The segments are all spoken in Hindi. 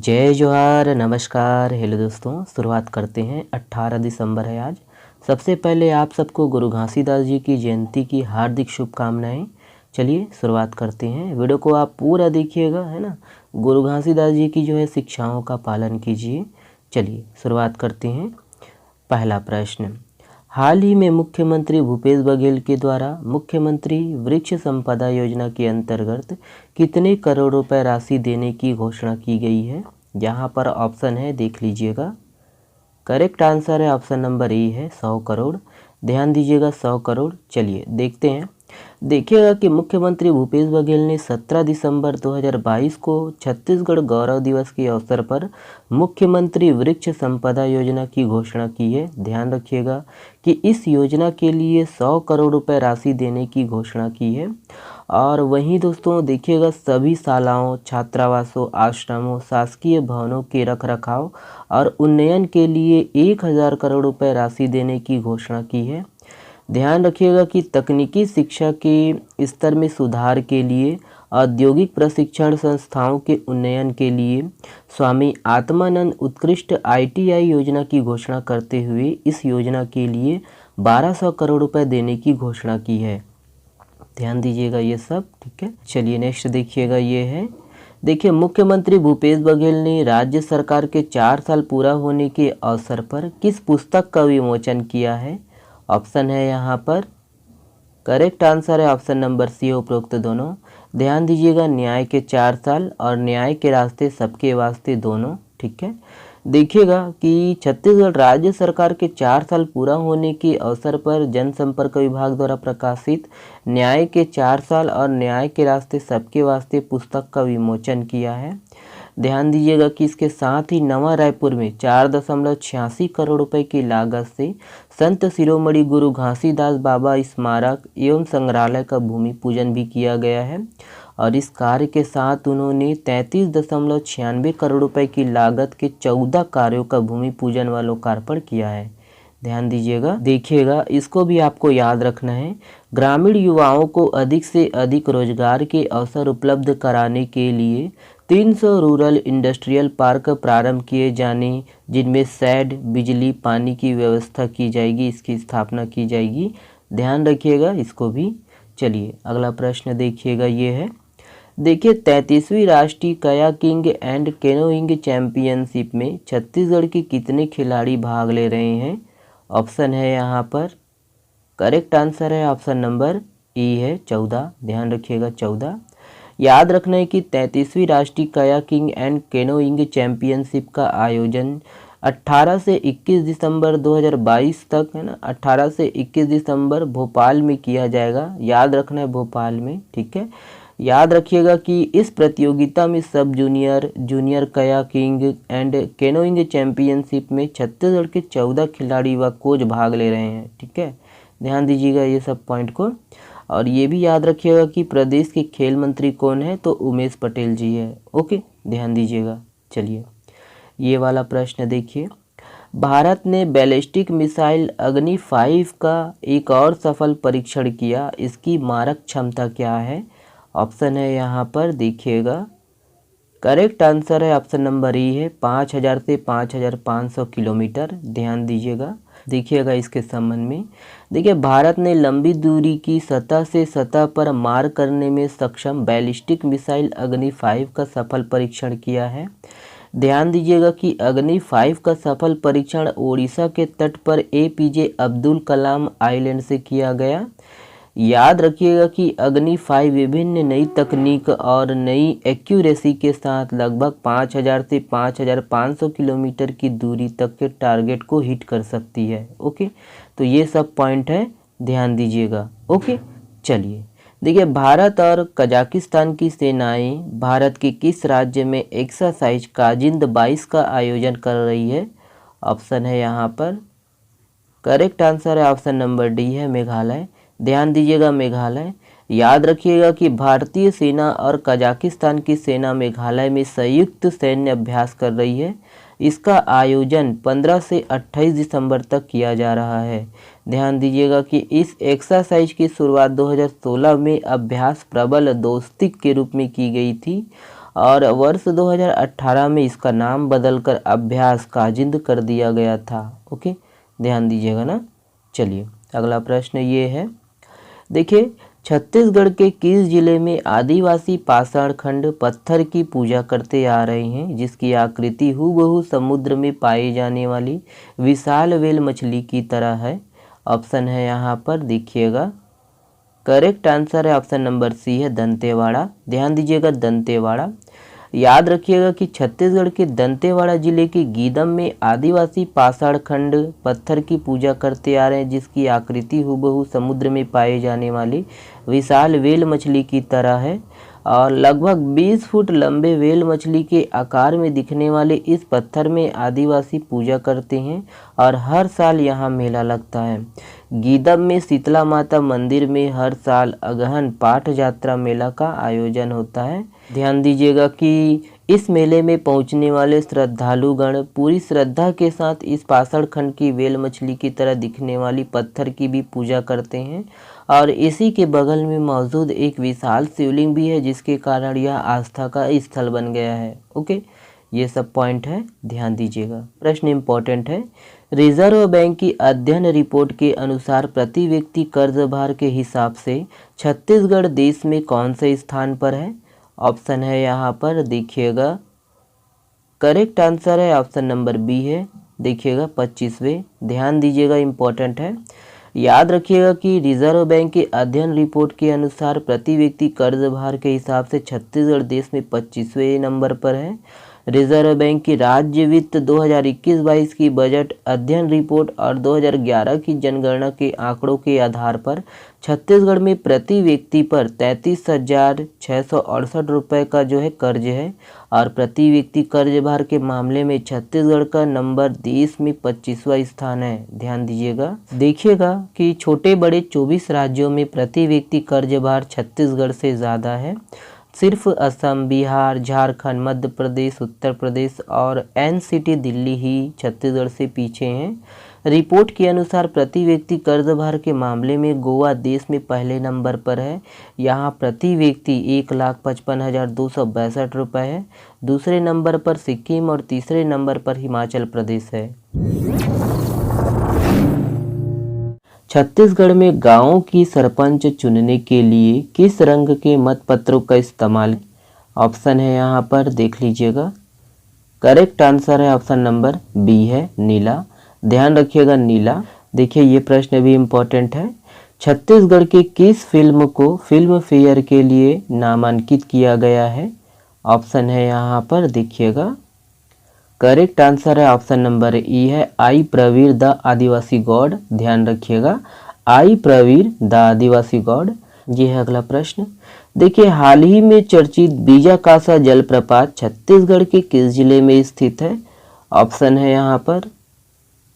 जय जोहार, नमस्कार, हेलो दोस्तों। शुरुआत करते हैं। 18 दिसंबर है आज। सबसे पहले आप सबको गुरु घासीदास जी की जयंती की हार्दिक शुभकामनाएं। चलिए शुरुआत करते हैं। वीडियो को आप पूरा देखिएगा, है ना। गुरु घासीदास जी की जो है शिक्षाओं का पालन कीजिए। चलिए शुरुआत करते हैं। पहला प्रश्न, हाल ही में मुख्यमंत्री भूपेश बघेल के द्वारा मुख्यमंत्री वृक्ष संपदा योजना के अंतर्गत कितने करोड़ रुपए राशि देने की घोषणा की गई है। यहाँ पर ऑप्शन है, देख लीजिएगा। करेक्ट आंसर है ऑप्शन नंबर ए है 100 करोड़। ध्यान दीजिएगा, 100 करोड़। चलिए देखते हैं। देखिएगा कि मुख्यमंत्री भूपेश बघेल ने 17 दिसंबर 2022 को छत्तीसगढ़ गौरव दिवस के अवसर पर मुख्यमंत्री वृक्ष संपदा योजना की घोषणा की है। ध्यान रखिएगा कि इस योजना के लिए 100 करोड़ रुपए राशि देने की घोषणा की है। और वहीं दोस्तों देखिएगा, सभी शालाओं, छात्रावासों, आश्रमों, शासकीय भवनों के रखरखाव और उन्नयन के लिए 1000 करोड़ रुपए राशि देने की घोषणा की है। ध्यान रखिएगा कि तकनीकी शिक्षा के स्तर में सुधार के लिए, औद्योगिक प्रशिक्षण संस्थाओं के उन्नयन के लिए स्वामी आत्मानंद उत्कृष्ट ITI योजना की घोषणा करते हुए इस योजना के लिए 1200 करोड़ रुपए देने की घोषणा की है। ध्यान दीजिएगा ये सब, ठीक है। चलिए नेक्स्ट देखिएगा, ये है। देखिए, मुख्यमंत्री भूपेश बघेल ने राज्य सरकार के 4 साल पूरा होने के अवसर पर किस पुस्तक का विमोचन किया है। ऑप्शन है यहाँ पर। करेक्ट आंसर है ऑप्शन नंबर सी, उपरोक्त दोनों। ध्यान दीजिएगा, न्याय के 4 साल और न्याय के रास्ते सबके वास्ते दोनों, ठीक है। देखिएगा कि छत्तीसगढ़ राज्य सरकार के 4 साल पूरा होने के अवसर पर जनसंपर्क विभाग द्वारा प्रकाशित न्याय के 4 साल और न्याय के रास्ते सबके वास्ते पुस्तक का विमोचन किया है। ध्यान दीजिएगा कि इसके साथ ही नवा रायपुर में 4.86 करोड़ रुपए की लागत से संत शिरोमणि गुरु घासीदास बाबा स्मारक एवं संग्रहालय का भूमि पूजन भी किया गया है। और इस कार्य के साथ उन्होंने 33.96 करोड़ रुपए की लागत के 14 कार्यों का भूमि पूजन व लोकार्पण किया है। ध्यान दीजिएगा, देखिएगा, इसको भी आपको याद रखना है। ग्रामीण युवाओं को अधिक से अधिक रोजगार के अवसर उपलब्ध कराने के लिए 300 रूरल इंडस्ट्रियल पार्क प्रारंभ किए जाने, जिनमें शेड, बिजली, पानी की व्यवस्था की जाएगी, इसकी स्थापना की जाएगी। ध्यान रखिएगा इसको भी। चलिए अगला प्रश्न देखिएगा, ये है। देखिए, 33वीं राष्ट्रीय कयाकिंग एंड कैनोइंग चैंपियनशिप में छत्तीसगढ़ के कितने खिलाड़ी भाग ले रहे हैं। ऑप्शन है यहाँ पर। करेक्ट आंसर है ऑप्शन नंबर ई है 14। ध्यान रखिएगा 14। याद रखना है कि 33वीं राष्ट्रीय कयाकिंग एंड कैनोइंग चैंपियनशिप का आयोजन 18 से 21 दिसंबर 2022 तक, है ना, 18 से 21 दिसंबर भोपाल में किया जाएगा। याद रखना है भोपाल में, ठीक है। याद रखिएगा कि इस प्रतियोगिता में सब junior, junior kayaking and canoeing championship में छत्तीसगढ़ के 14 खिलाड़ी व कोच भाग ले रहे हैं, ठीक है। ध्यान दीजिएगा ये सब पॉइंट को। और ये भी याद रखिएगा कि प्रदेश के खेल मंत्री कौन है, तो उमेश पटेल जी है। ओके, ध्यान दीजिएगा। चलिए ये वाला प्रश्न देखिए। भारत ने बैलिस्टिक मिसाइल अग्नि 5 का एक और सफल परीक्षण किया, इसकी मारक क्षमता क्या है। ऑप्शन है यहाँ पर, देखिएगा। करेक्ट आंसर है ऑप्शन नंबर ई है 5000 से 5500 किलोमीटर। ध्यान दीजिएगा, देखिएगा इसके संबंध में। देखिए, भारत ने लंबी दूरी की सतह से सतह पर मार करने में सक्षम बैलिस्टिक मिसाइल अग्नि 5 का सफल परीक्षण किया है। ध्यान दीजिएगा कि अग्नि 5 का सफल परीक्षण ओडिशा के तट पर APJ अब्दुल कलाम आइलैंड से किया गया। याद रखिएगा कि अग्नि 5 विभिन्न नई तकनीक और नई एक्यूरेसी के साथ लगभग 5000 से 5500 किलोमीटर की दूरी तक के टारगेट को हिट कर सकती है। ओके, तो ये सब पॉइंट है, ध्यान दीजिएगा। ओके, चलिए देखिए, भारत और कजाकिस्तान की सेनाएं भारत के किस राज्य में एक्सरसाइज काजिंद 22 का आयोजन कर रही है। ऑप्शन है यहाँ पर। करेक्ट आंसर है ऑप्शन नंबर डी है, मेघालय। ध्यान दीजिएगा, मेघालय। याद रखिएगा कि भारतीय सेना और कजाकिस्तान की सेना मेघालय में संयुक्त सैन्य अभ्यास कर रही है। इसका आयोजन 15 से 28 दिसंबर तक किया जा रहा है। ध्यान दीजिएगा कि इस एक्सरसाइज की शुरुआत 2016 में अभ्यास प्रबल दोस्ती के रूप में की गई थी और वर्ष 2018 में इसका नाम बदलकर अभ्यास काजिंद कर दिया गया था। ओके, ध्यान दीजिएगा ना। चलिए अगला प्रश्न ये है, देखिए छत्तीसगढ़ के किस जिले में आदिवासी पाषाण खंड पत्थर की पूजा करते आ रहे हैं जिसकी आकृति हूबहू समुद्र में पाई जाने वाली विशाल व्हेल मछली की तरह है? ऑप्शन है यहाँ पर देखिएगा, करेक्ट आंसर है ऑप्शन नंबर सी है दंतेवाड़ा। ध्यान दीजिएगा दंतेवाड़ा। याद रखिएगा कि छत्तीसगढ़ के दंतेवाड़ा जिले के गीदम में आदिवासी पाषाण खंड पत्थर की पूजा करते आ रहे हैं जिसकी आकृति हूबहू समुद्र में पाए जाने वाली विशाल व्हेल मछली की तरह है और लगभग 20 फुट लंबे व्हेल मछली के आकार में दिखने वाले इस पत्थर में आदिवासी पूजा करते हैं और हर साल यहाँ मेला लगता है। गीदम में शीतला माता मंदिर में हर साल अगहन पाठ यात्रा मेला का आयोजन होता है। ध्यान दीजिएगा कि इस मेले में पहुंचने वाले श्रद्धालुगण पूरी श्रद्धा के साथ इस पाषाण खंड की व्हेल मछली की तरह दिखने वाली पत्थर की भी पूजा करते हैं और इसी के बगल में मौजूद एक विशाल शिवलिंग भी है जिसके कारण यह आस्था का स्थल बन गया है। ओके, ये सब पॉइंट है, ध्यान दीजिएगा। प्रश्न इंपॉर्टेंट है, रिजर्व बैंक की अध्ययन रिपोर्ट के अनुसार प्रति व्यक्ति कर्ज भार के हिसाब से छत्तीसगढ़ देश में कौन से स्थान पर है? ऑप्शन है यहाँ पर देखिएगा, करेक्ट आंसर है ऑप्शन नंबर बी है देखिएगा 25वें। ध्यान दीजिएगा इम्पोर्टेंट है। याद रखिएगा कि रिजर्व बैंक के अध्ययन रिपोर्ट के अनुसार प्रति व्यक्ति कर्ज भार के हिसाब से छत्तीसगढ़ देश में 25वें नंबर पर है। रिजर्व बैंक की राज्य वित्त 2021-22 की बजट अध्ययन रिपोर्ट और 2011 की जनगणना के आंकड़ों के आधार पर छत्तीसगढ़ में प्रति व्यक्ति पर 33,668 रुपये का जो है कर्ज है और प्रति व्यक्ति कर्ज भार के मामले में छत्तीसगढ़ का नंबर देश में 25वां स्थान है। ध्यान दीजिएगा, देखिएगा कि छोटे बड़े 24 राज्यों में प्रति व्यक्ति कर्ज भार छत्तीसगढ़ से ज़्यादा है। सिर्फ असम, बिहार, झारखंड, मध्य प्रदेश, उत्तर प्रदेश और एनसीटी दिल्ली ही छत्तीसगढ़ से पीछे हैं। रिपोर्ट के अनुसार प्रति व्यक्ति कर्ज भार के मामले में गोवा देश में पहले नंबर पर है। यहाँ प्रति व्यक्ति 1,55,262 रुपये है। दूसरे नंबर पर सिक्किम और तीसरे नंबर पर हिमाचल प्रदेश है। छत्तीसगढ़ में गांवों की सरपंच चुनने के लिए किस रंग के मतपत्रों का इस्तेमाल? ऑप्शन है यहाँ पर देख लीजिएगा, करेक्ट आंसर है ऑप्शन नंबर बी है नीला। ध्यान रखिएगा नीला। देखिए ये प्रश्न भी इम्पोर्टेंट है। छत्तीसगढ़ के किस फिल्म को फिल्म फेयर के लिए नामांकित किया गया है? ऑप्शन है यहाँ पर देखिएगा, करेक्ट आंसर है ऑप्शन नंबर ई है आई प्रवीर द आदिवासी गॉड। ध्यान रखिएगा, आई प्रवीर द आदिवासी गॉड। ये है अगला प्रश्न। देखिए हाल ही में चर्चित बीजाकासा जलप्रपात छत्तीसगढ़ के किस जिले में स्थित है? ऑप्शन है यहाँ पर,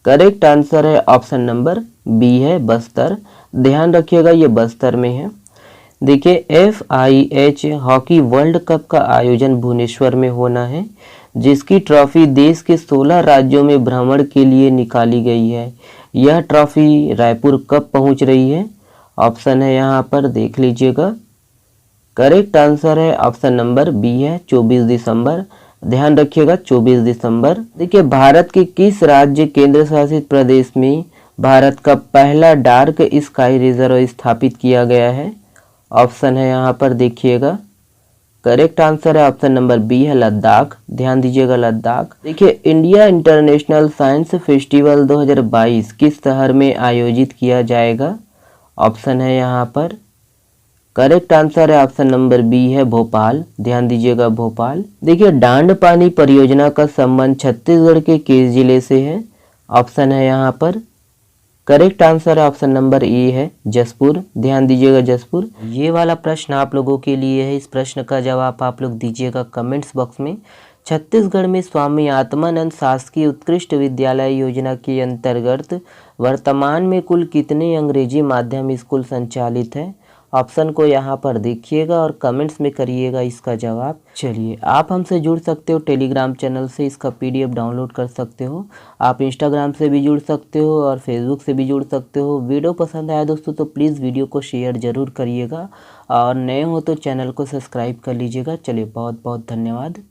करेक्ट आंसर है ऑप्शन नंबर बी है बस्तर। ध्यान रखिएगा ये बस्तर में है। देखिए FIH हॉकी वर्ल्ड कप का आयोजन भुवनेश्वर में होना है जिसकी ट्रॉफी देश के 16 राज्यों में भ्रमण के लिए निकाली गई है। यह ट्रॉफी रायपुर कब पहुंच रही है? ऑप्शन है यहाँ पर देख लीजिएगा, करेक्ट आंसर है ऑप्शन नंबर बी है 24 दिसंबर। ध्यान रखिएगा 24 दिसंबर। देखिए भारत के किस राज्य केंद्र शासित प्रदेश में भारत का पहला डार्क स्काई रिजर्व स्थापित किया गया है? ऑप्शन है यहाँ पर देखिएगा, करेक्ट आंसर है ऑप्शन नंबर बी है लद्दाख। ध्यान दीजिएगा लद्दाख। देखिए इंडिया इंटरनेशनल साइंस फेस्टिवल 2022 किस शहर में आयोजित किया जाएगा? ऑप्शन है यहाँ पर, करेक्ट आंसर है ऑप्शन नंबर बी है भोपाल। ध्यान दीजिएगा भोपाल। देखिए डांड पानी परियोजना का संबंध छत्तीसगढ़ के किस जिले से है? ऑप्शन है यहाँ पर, करेक्ट आंसर है ऑप्शन नंबर ए है जसपुर। ध्यान दीजिएगा जसपुर। ये वाला प्रश्न आप लोगों के लिए है। इस प्रश्न का जवाब आप लोग दीजिएगा कमेंट्स बॉक्स में। छत्तीसगढ़ में स्वामी आत्मानंद शासकीय उत्कृष्ट विद्यालय योजना के अंतर्गत वर्तमान में कुल कितने अंग्रेजी माध्यम स्कूल संचालित है? ऑप्शन को यहाँ पर देखिएगा और कमेंट्स में करिएगा इसका जवाब। चलिए, आप हमसे जुड़ सकते हो टेलीग्राम चैनल से, इसका PDF डाउनलोड कर सकते हो। आप इंस्टाग्राम से भी जुड़ सकते हो और फेसबुक से भी जुड़ सकते हो। वीडियो पसंद आया दोस्तों तो प्लीज़ वीडियो को शेयर ज़रूर करिएगा और नए हो तो चैनल को सब्सक्राइब कर लीजिएगा। चलिए, बहुत बहुत धन्यवाद।